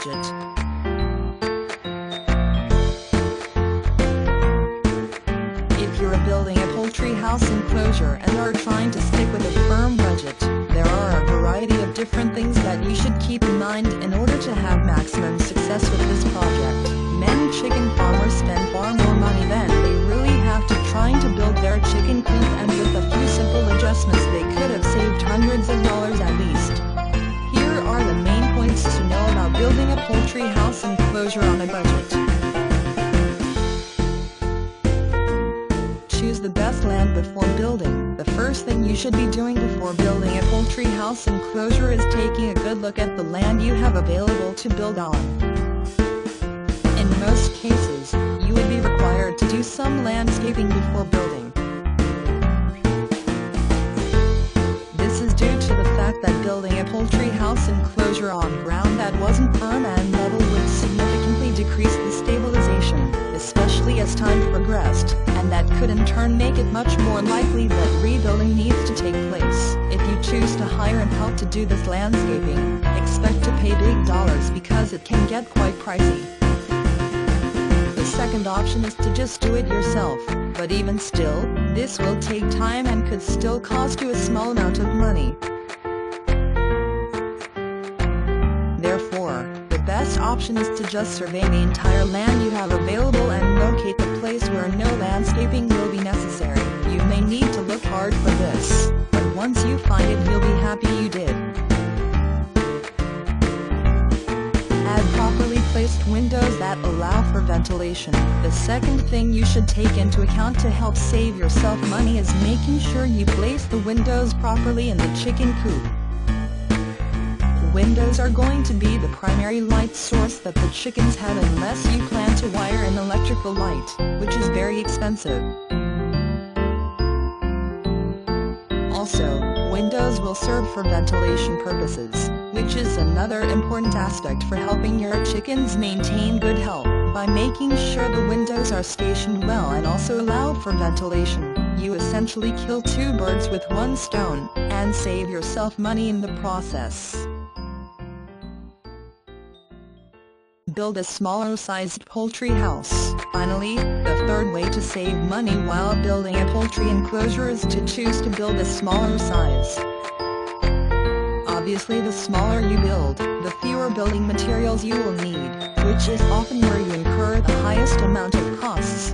budget. If you're building a poultry house enclosure and are trying to stick with a firm budget, there are a variety of different things that you should keep in mind in order to have maximum success with this project. Many chicken farmers spend far more money than they really have to trying to build their chicken coop, and with a few simple adjustments they could have saved hundreds of dollars at least. Here are the main points to know about building a poultry house enclosure on a budget. Choose the best land before building. The first thing you should be doing before building a poultry house enclosure is taking a good look at the land you have available to build on. In most cases, you would be required to do some landscaping before building. This is due to the fact that building a poultry house enclosure on ground that wasn't firm and level would significantly decrease the stabilization, especially as time progressed, and that could in turn make it much more likely that rebuilding needs to take place. If you choose to hire and help to do this landscaping, expect to pay big dollars because it can get quite pricey. The second option is to just do it yourself, but even still, this will take time and could still cost you a small amount of money. Therefore, the best option is to just survey the entire land you have available and locate the place where no landscaping will be necessary. You may need to look hard for this, but once you find it you'll be happy you did. Add properly placed windows that allow for ventilation. The second thing you should take into account to help save yourself money is making sure you place the windows properly in the chicken coop. Windows are going to be the primary light source that the chickens have unless you plan to wire in electrical light, which is very expensive. Also, windows will serve for ventilation purposes, which is another important aspect for helping your chickens maintain good health. By making sure the windows are stationed well and also allowed for ventilation, you essentially kill two birds with one stone, and save yourself money in the process. Build a smaller-sized poultry house. Finally, the third way to save money while building a poultry enclosure is to choose to build a smaller size. Obviously, the smaller you build, the fewer building materials you will need, which is often where you incur the highest amount of costs.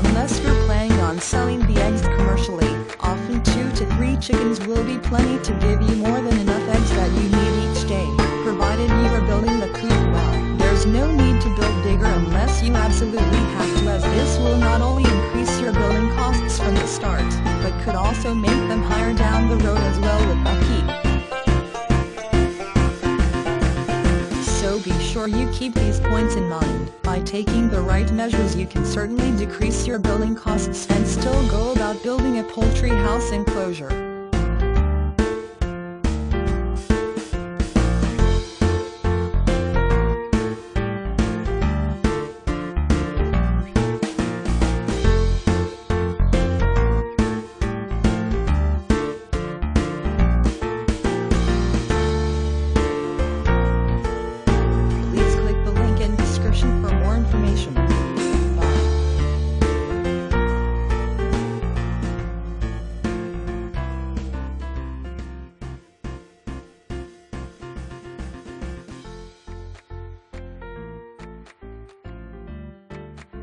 Unless you're planning on selling the eggs commercially, often 2 to 3 chickens will be plenty to give you more than enough eggs that you need each day, provided you are building the coop well. There's no need to build bigger unless you absolutely have to, as this will not only increase your building costs from the start, but could also make them higher down the road as well with upkeep. So be sure you keep these points in mind. By taking the right measures you can certainly decrease your building costs and still go about building a poultry house enclosure.